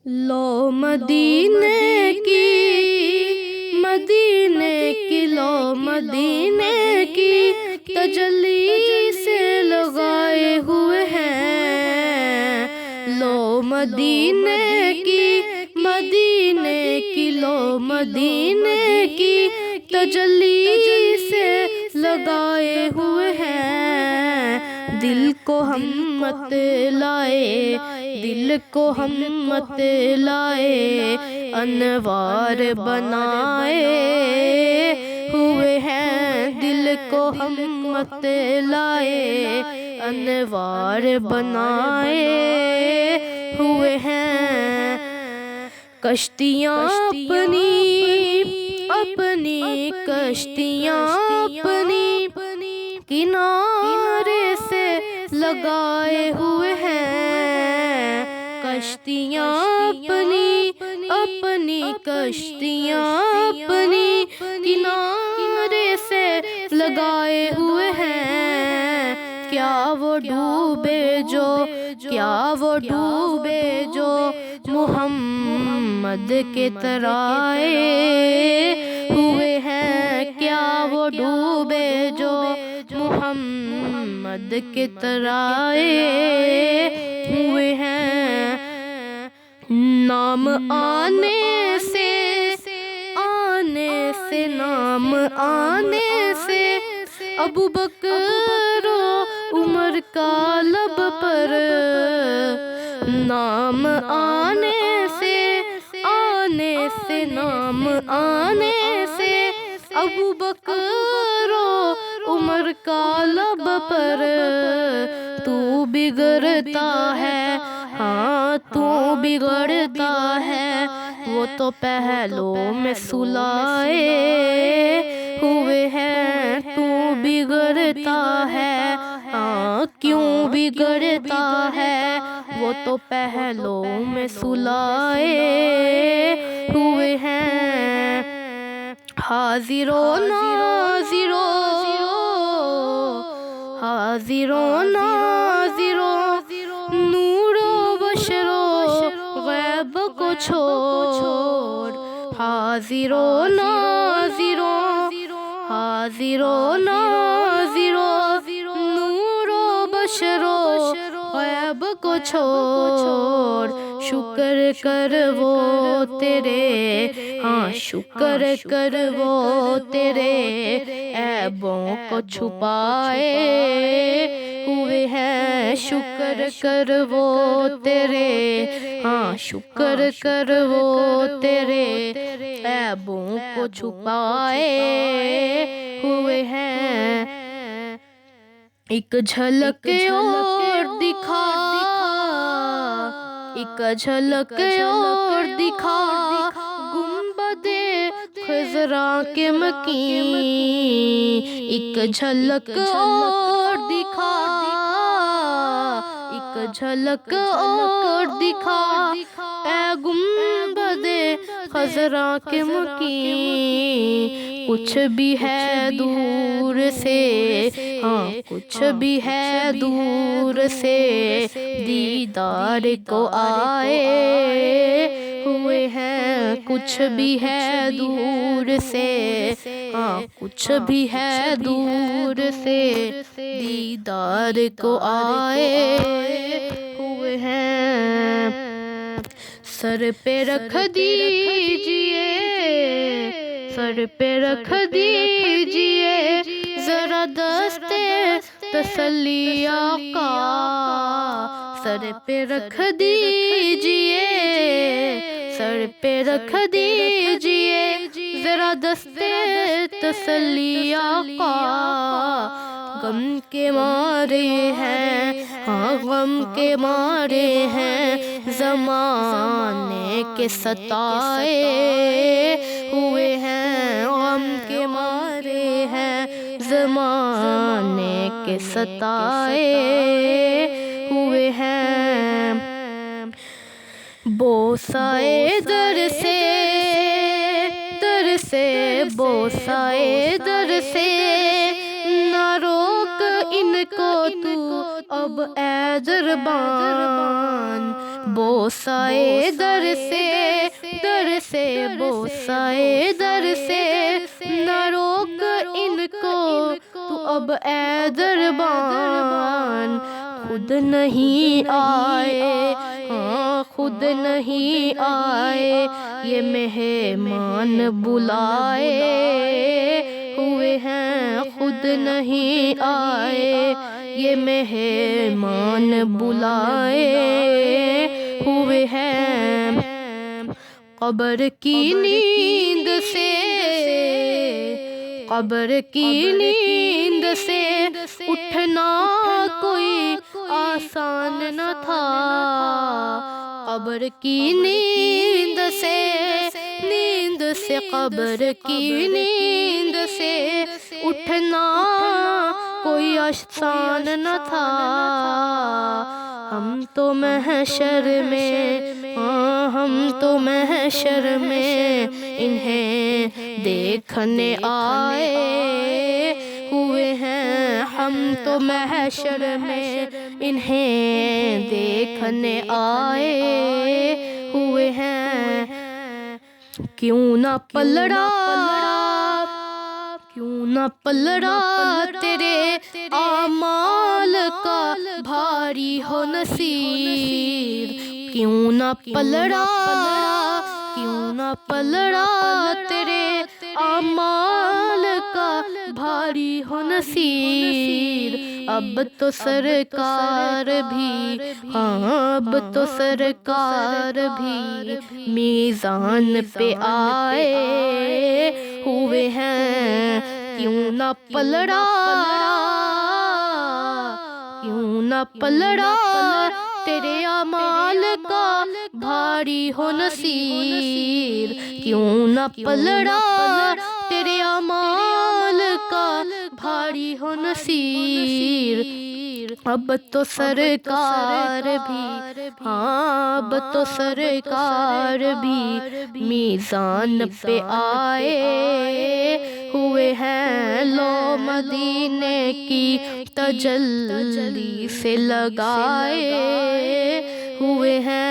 لو مدینے کی، مدینے کی، لو مدینے کی تجلی سے لگائے ہوئے ہیں۔ لو مدینے کی، مدینے کی، لو مدینے کی تجلی سے لگائے ہوئے ہیں۔ دل کو ہم مت لائے، دل کو ہم مت لائے، انوار بنائے ہوئے ہیں۔ دل کو ہم مت لائے، انوار بنائے ہوئے ہیں۔ کشتیاں اپنی، اپنی کشتیاں اپنی کنارے سے لگائے ہوئے ہیں۔ کشتیاں اپنی، اپنی کشتیاں اپنی کنارے سے لگائے ہوئے ہیں۔ کیا وہ ڈوبے جو، کیا وہ ڈوبے جو محمد کے ترائے ہوئے ہیں۔ کیا وہ ڈوبے جو محمد کے ترائے ہوئے ہیں۔ نام آنے سے، آنے سے، نام آنے سے ابو بکر و عمر کا لب پر، نام آنے سے، آنے سے، نام آنے سے ابو بکر و عمر کا لب پر۔ تو بگڑتا ہے، ہاں تو بگڑتا ہے، وہ تو پہلو میں سلائے ہوئے ہیں۔ تو بگڑتا ہے، ہاں کیوں بگڑتا ہے، وہ تو پہلو میں سلائے ہوئے ہیں۔ حاضر و ناظر، حاضر و ناظر، نور و بشر و غیب کو چھوڑ۔ حاضر و ناظر، حاضر و ناظر، نور و بشر و غیب کو چھوڑ۔ شکر کر وہ تیرے، ہاں شکر کر وہ تیرے عیبوں کو چھپائے ہوئے ہیں۔ شکر کر وہ تیرے، ہاں شکر کر وہ تیرے عیبوں کو چھپائے ہوئے ہیں۔ ایک جھلک اور دکھا، ایک جھلک اور دکھا گنبد خضرا کے مکین۔ ایک جھلک اور دکھا، ایک جھلک اور دکھا اے گنبد خضرا کے مکین۔ کچھ بھی ہے دور سے، ہاں کچھ بھی ہے دور سے، دیدار کو آئے ہوئے ہیں۔ کچھ بھی ہے دور سے، ہاں کچھ بھی ہے دور سے، دیدار کو آئے ہوئے ہیں۔ سر پہ رکھ دیجئے، سر پہ رکھ دیجئے ذرا دست تسلی آقا۔ سر پہ رکھ دیجئے، سر پہ رکھ دیجئے ذرا دست تسلی آقا۔ غم کے مارے ہیں، ہاں غم کے مارے ہیں، زمانے کے ستائے ہوئے ہیں۔ غم کے مارے ہیں، زمانے کے ستائے ہوئے ہیں۔ بوسائے در سے، در سے بوسائے در سے، نہ روک ان کو تو اب اے دربان۔ بوسائے در سے بوسائے در سے نہ روک ان کو تو اب اے دربان خود نہیں آئے خود نہیں آئے یہ مہمان بلائے ہوئے ہیں خود نہیں آئے یہ مہمان بلائے ہوئے ہیں قبر کی نیند سے قبر کی نیند سے اٹھنا کوئی آسان نہ تھا قبر کی نیند سے قبر کی نیند سے اٹھنا کوئی آسان نہ تھا ہم تو محشر میں انہیں دیکھنے آئے ہوئے ہیں ہم تو محشر میں انہیں دیکھنے آئے ہوئے ہیں کیوں نہ پلڑا تیرے اعمال کا بھاری ہو نصیر کیوں نہ پلڑا تیرے اعمال کا بھاری ہو نصیر اب تو سرکار بھی میزان پہ آئے ہوئے ہیں کیوں نہ پلڑا تیرے اعمال کا بھاری ہو نصیر کیوں نہ پلڑا تیرے اعمال کا بھاری ہو نصیر اب تو سرکار بھی میزان پہ آئے ہوئے ہیں لو مدینے کی تجلی سے لگائے ہوئے ہیں